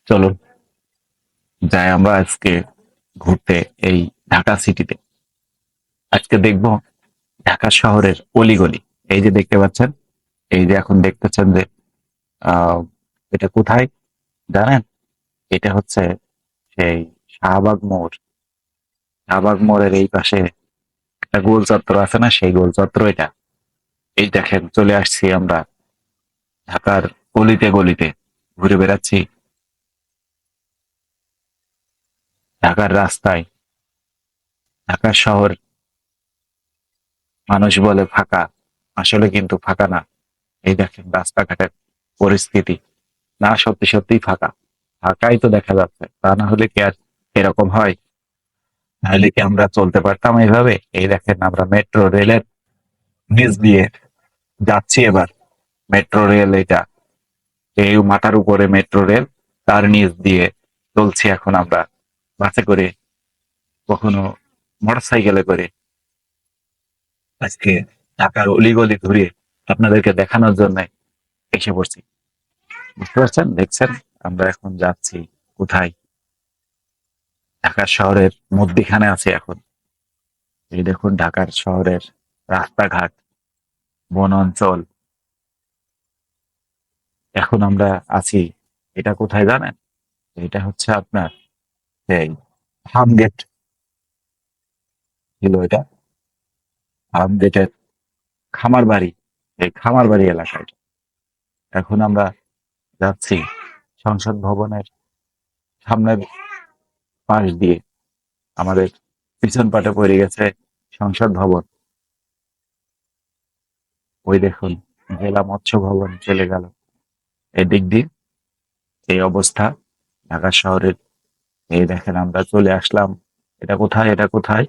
চলুন যাই আমরা আজকে ঘুরতে এই ঢাকা সিটিতে। আজকে দেখব ঢাকা শহরের অলিগলি। এই যে দেখতে পাচ্ছেন, এই যে এখন দেখতেছেন যে আহ এটা কোথায় জানেন? এটা হচ্ছে সেই শাহবাগ মোড়। শাহবাগ মোড়ের এই পাশে একটা গোল চত্বর আছে না, সেই গোল চত্বর এটা। এই দেখেন চলে আসছি আমরা ঢাকার গলিতে গলিতে, ঘুরে বেড়াচ্ছি ঢাকার রাস্তায়। ঢাকা শহর মানুষ বলে ফাঁকা, আসলে কিন্তু ফাঁকা না। এই দেখেন রাস্তাঘাটের পরিস্থিতি, না সত্যি সত্যি ফাঁকা। ফাঁকাই তো দেখা যাচ্ছে, তা না হলে কি আর এরকম হয়? তাহলে কি আমরা চলতে পারতাম এইভাবে? এই দেখেন আমরা মেট্রো রেলের নিচ দিয়ে যাচ্ছি এবার। মেট্রো রেল এটা, এই মাথার উপরে মেট্রো রেল, তার নিচ দিয়ে চলছি এখন আমরা বাসে করে, কখনো মোটর সাইকেলে করে। আজকে ঢাকার অলিগলি ঘুরে আপনাদেরকে দেখানোর জন্য এসে পড়ছি। বুঝতে পারছেন? দেখছেন আমরা এখন যাচ্ছি কোথায়? ঢাকা শহরের মধ্যিখানে আছে এখন। এই দেখুন ঢাকার শহরের রাস্তাঘাট, বন অঞ্চল। এখন আমরা আছি, এটা কোথায় জানেন? এটা হচ্ছে আপনার এই ফার্ম গেট ছিল এটা, ফার্ম গেটের খামার বাড়ি, এই খামার বাড়ি এলাকায়। এখন আমরা যাচ্ছি সংসদ ভবনের সামনের পাশ দিয়ে। আমাদের পিছন পাটে পড়ে গেছে সংসদ ভবন। ওই দেখুন জেলা মৎস্য ভবন চলে গেল এদিক দিয়ে। এই অবস্থা ঢাকা শহরের। এই দেখেন আমরা চলে আসলাম। এটা কোথায়? এটা কোথায়?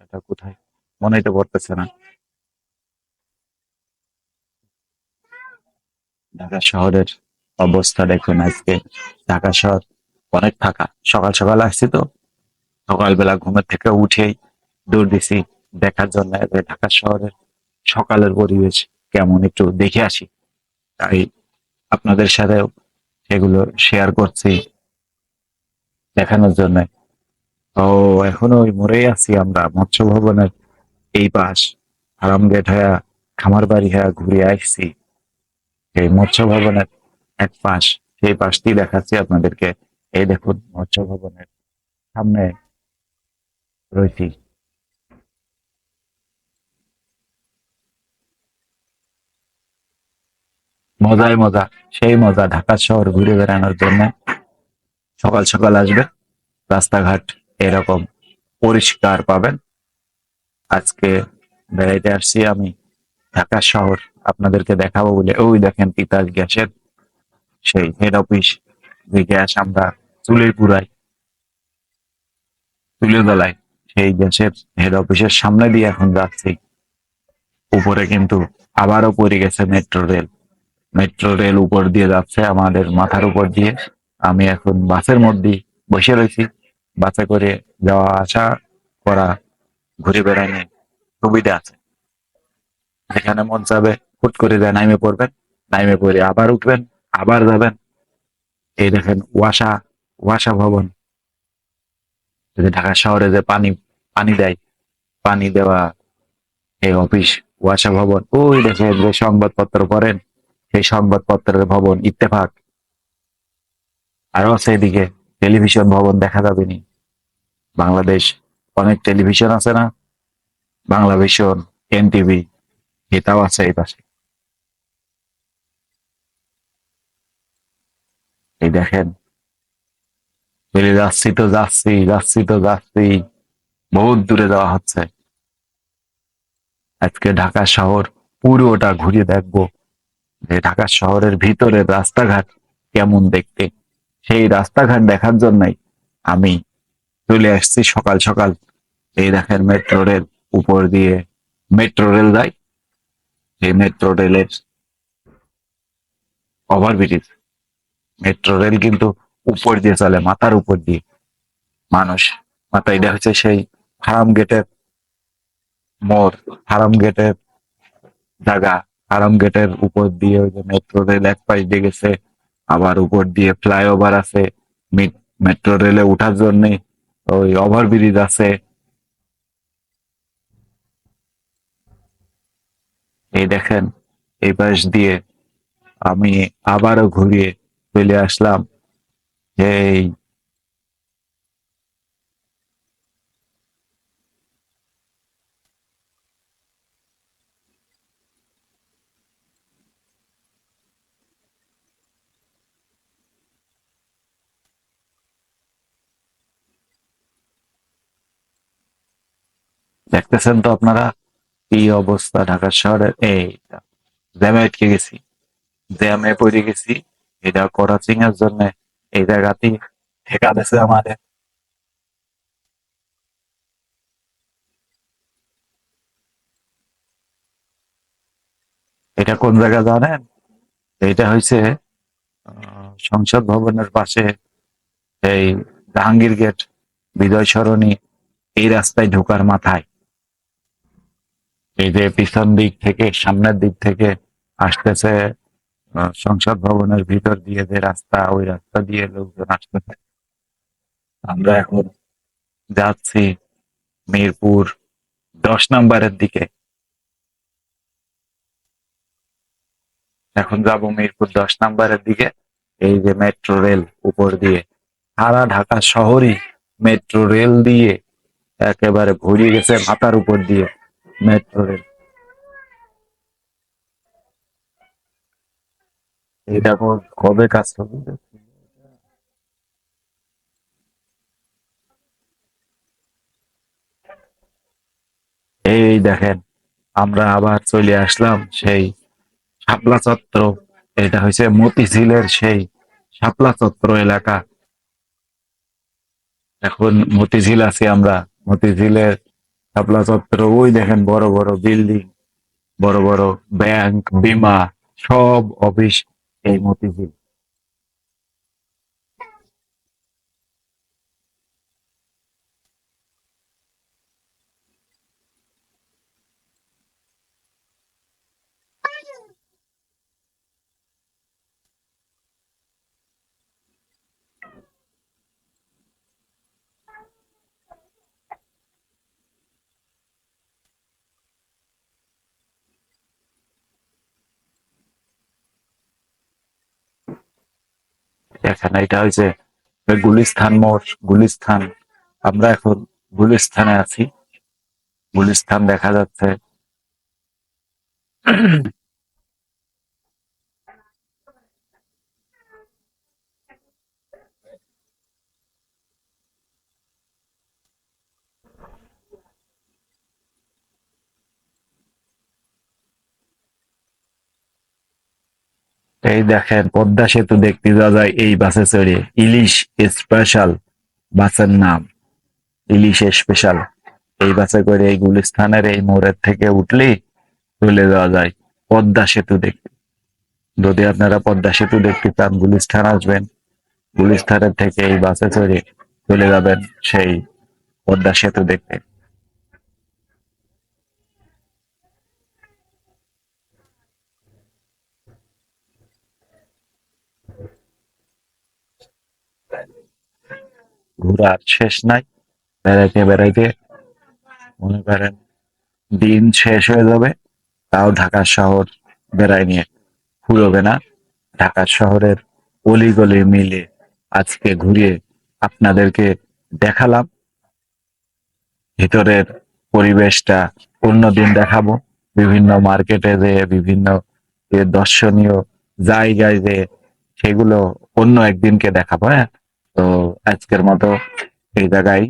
এটা কোথায় মনে তো পড়তেছে না। ঢাকা শহরের অবস্থা দেখুন আজকে। ঢাকা শহর অনেক ফাঁকা। সকাল সকাল আসছি তো, সকালবেলা ঘুমের থেকে উঠেই দৌড় দিছি দেখার জন্য যে ঢাকা শহরের সকালের পরিবেশ কেমন, একটু দেখে আসি। তাই আপনাদের সাথেও সেগুলো শেয়ার করছি দেখানোর জন্য। তো এখনো ওই মোড়েই আছি আমরা, মৎস্য ভবনের এই পাশ, ফার্ম গেট হয়ে খামার বাড়ি হয়ে ঘুরে আসছি এই মৎস্য ভবনের এক পাশ। সেই পাশটি দেখাচ্ছি আপনাদেরকে। এই দেখুন মৎস্য ভবনের সামনে রয়েছি। মজাই মজা, সেই মজা ঢাকা শহর ঘুরে বেড়ানোর জন্য। সকাল সকাল আসবে, রাস্তাঘাট এরকম পরিষ্কার পাবেন। আজকে বেড়াইতে আসছি আমি ঢাকা শহর, আপনাদেরকে দেখাবো বলে। ওই দেখেন তিতাস গ্যাসের সেই হেড অফিস, যে গ্যাস আমরা চুলে পুরাই, তুলে জ্বলাই, সেই গ্যাসের হেড অফিসের সামনে দিয়ে এখন যাচ্ছি। উপরে কিন্তু আবারও পড়ে গেছে মেট্রো রেল। মেট্রো রেল উপর দিয়ে যাচ্ছে আমাদের মাথার উপর দিয়ে। আমি এখন বাসের মধ্যে বসে রয়েছি। বাসে করে যাওয়া আসা করা, ঘুরে বেড়ানো সুবিধা আছে। যেখানে মন চাবে হুট করে যায় নাইমে পড়বেন, নাইমে পড়ে আবার উঠবেন, আবার যাবেন। এই দেখেন ওয়াসা, ওয়াসা ভবন, যে ঢাকা শহরে যে পানি পানি দেয়, পানি দেওয়া এই অফিস, ওয়াসা ভবন। ওই দেখেন যে সংবাদপত্র পড়েন, সেই সংবাদপত্রের ভবন ইত্তেফাক। আরো আছে এদিকে টেলিভিশন ভবন, দেখা যাবে নি? বাংলাদেশ অনেক টেলিভিশন আছে না, বাংলা ভিশন, এনটিভি, এটাও আছে এই পাশে। এই দেখেন বেরিয়ে যাচ্ছি তো যাচ্ছি, যাচ্ছি তো যাচ্ছি, বহুত দূরে যাওয়া হচ্ছে। আজকে ঢাকা শহর পুরোটা ঘুরে দেখবো, যে ঢাকা শহরের ভিতরের রাস্তাঘাট কেমন দেখতে। সেই রাস্তাঘাট দেখার জন্যই আমি চলে আসছি সকাল সকাল। এই দেখেন মেট্রো রেল উপর দিয়ে মেট্রো রেল যায়, সেই মেট্রো রেলের ওভারব্রিজ। মেট্রো রেল কিন্তু উপর দিয়ে চলে, মাথার উপর দিয়ে। মানুষ মাথায়, এটা হচ্ছে সেই ফার্ম গেটের মোড়, ফার্ম গেটের জায়গা। ফার্ম গেটের উপর দিয়ে ওই যে মেট্রো রেল এক পাশ দিয়ে গেছে, আবার উপর দিয়ে ফ্লাইওভার আছে, মেট্রো রেলে উঠার জন্য ওই ওভারব্রিজ আছে। এই দেখেন, এই পাশ দিয়ে আমি আবারও ঘুরিয়ে চলে আসলাম এই, দেখতেছেন তো আপনারা কি অবস্থা ঢাকা শহরের। এই জ্যামে আটকে গেছি, জ্যামে পড়ে গেছি। এটা করাচিং এর জন্য এই জায়গাতেই ঠেকা দিছে আমাদের। এটা কোন জায়গা জানেন? এটা হয়েছে সংসদ ভবনের পাশে, এই জাহাঙ্গীর গেট, বিজয় সরণি, এই রাস্তায় ঢোকার মাথায়। এই যে পিছন দিক থেকে সামনের দিক থেকে আসতেছে সংসদ ভবনের ভিতর দিয়ে যে রাস্তা, ওই রাস্তা দিয়ে লোকজন আসতেছে। আমরা এখন যাচ্ছি মিরপুর 10 নম্বরের দিকে। এখন যাব মিরপুর 10 নম্বরের দিকে। এই যে মেট্রো রেল উপর দিয়ে, সারা ঢাকা শহরই মেট্রো রেল দিয়ে একেবারে ভরিয়ে গেছে, মাথার উপর দিয়ে মেট্রো রেল। এটা কবে কাজ হবে? এই দেখেন, আমরা আবার চলে আসলাম সেই শাপলা চত্বর। এটা হচ্ছে মতিঝিলের সেই শাপলা চত্বর এলাকা। এখন মতিঝিল আছি আমরা। মতিঝিলের শাপলা চত্বর, ওই দেখেন বড় বড় বিল্ডিং, বড় বড় ব্যাংক, বিমা, সব অফিস এই মতিঝিল। এখানে এটা হয়েছে গুলিস্তান মোড়, গুলিস্তান। আমরা এখন গুলিস্তানে আছি, গুলিস্তান দেখা যাচ্ছে। এই দেখেন পদ্মা সেতু দেখতে যাওয়া যায় এই বাসে চড়ে। ইলিশ স্পেশাল বাসের নাম, ইলিশ স্পেশাল। এই বাসে করে এই গুলিস্তানের এই মোড়ের থেকে উঠলেই চলে যাওয়া যায় পদ্মা সেতু দেখতে। যদি আপনারা পদ্মা সেতু দেখতে চান, গুলিস্তান আসবেন, গুলিস্তানের থেকে এই বাসে চড়ে চলে যাবেন সেই পদ্মা সেতু দেখতে। ঘোরার শেষ নাই, বেড়াইতে বেড়াইতে মনে করেন দিন শেষ হয়ে যাবে, তাও ঢাকা শহর বেড়াই নিয়ে ফুরোবে না। ঢাকা শহরের অলিগলি মিলে আজকে ঘুরিয়ে আপনাদেরকে দেখালাম। ভিতরের পরিবেশটা অন্যদিন দেখাবো। বিভিন্ন মার্কেটে যে বিভিন্ন যে দর্শনীয় জায়গায় যে, সেগুলো অন্য একদিনকে দেখাবো। হ্যাঁ, তো আজকের মতো এই জায়গায়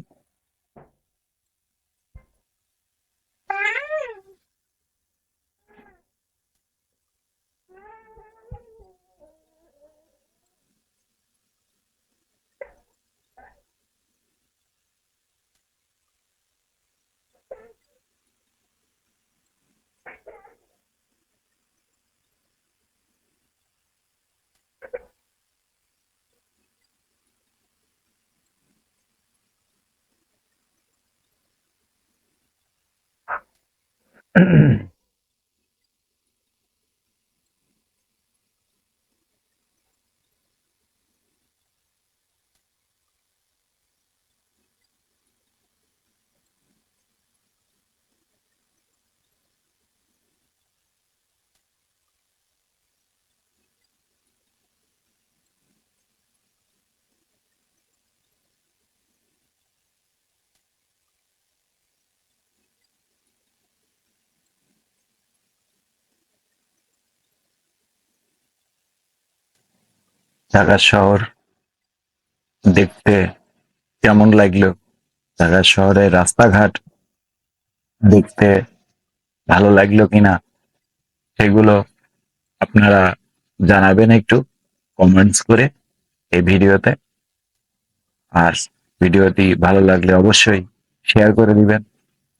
ঢাকা শহর দেখতে কেমন লাগলো, ঢাকা শহরের রাস্তাঘাট দেখতে ভালো লাগলো কিনা, সেগুলো আপনারা জানাবেন একটু কমেন্টস করে এই ভিডিওতে। আর ভিডিওটি ভালো লাগলে অবশ্যই শেয়ার করে দিবেন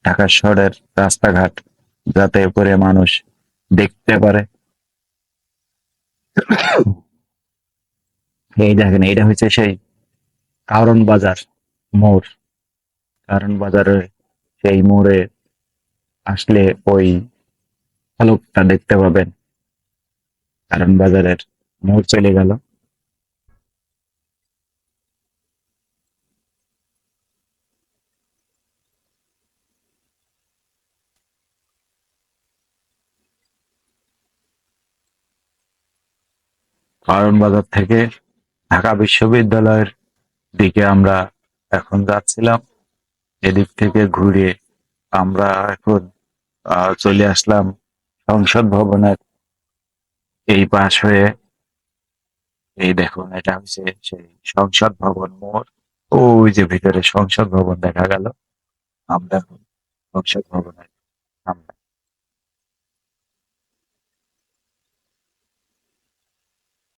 ঢাকা শহরের রাস্তাঘাট, যাতে করে মানুষ দেখতে পারে। এই দেখেন, এটা হচ্ছে সেই কারণ বাজার মোড়। কারণ বাজারে সেই মোড়ে আসলে ওই ফলকটা দেখতে পাবেন, কারণ বাজারের মোড় চলে গেল। কারণ বাজার থেকে ঢাকা বিশ্ববিদ্যালয়ের দিকে আমরা এখন যাচ্ছিলাম। এদিক থেকে ঘুরে আমরা এখন চলে আসলাম সংসদ ভবনের এই পাশ হয়ে। এই দেখুন, এটা হচ্ছে সেই সংসদ ভবন মোড়। ওই যে ভিতরে সংসদ ভবন দেখা গেল। আমরা এখন সংসদ ভবনের সামনে।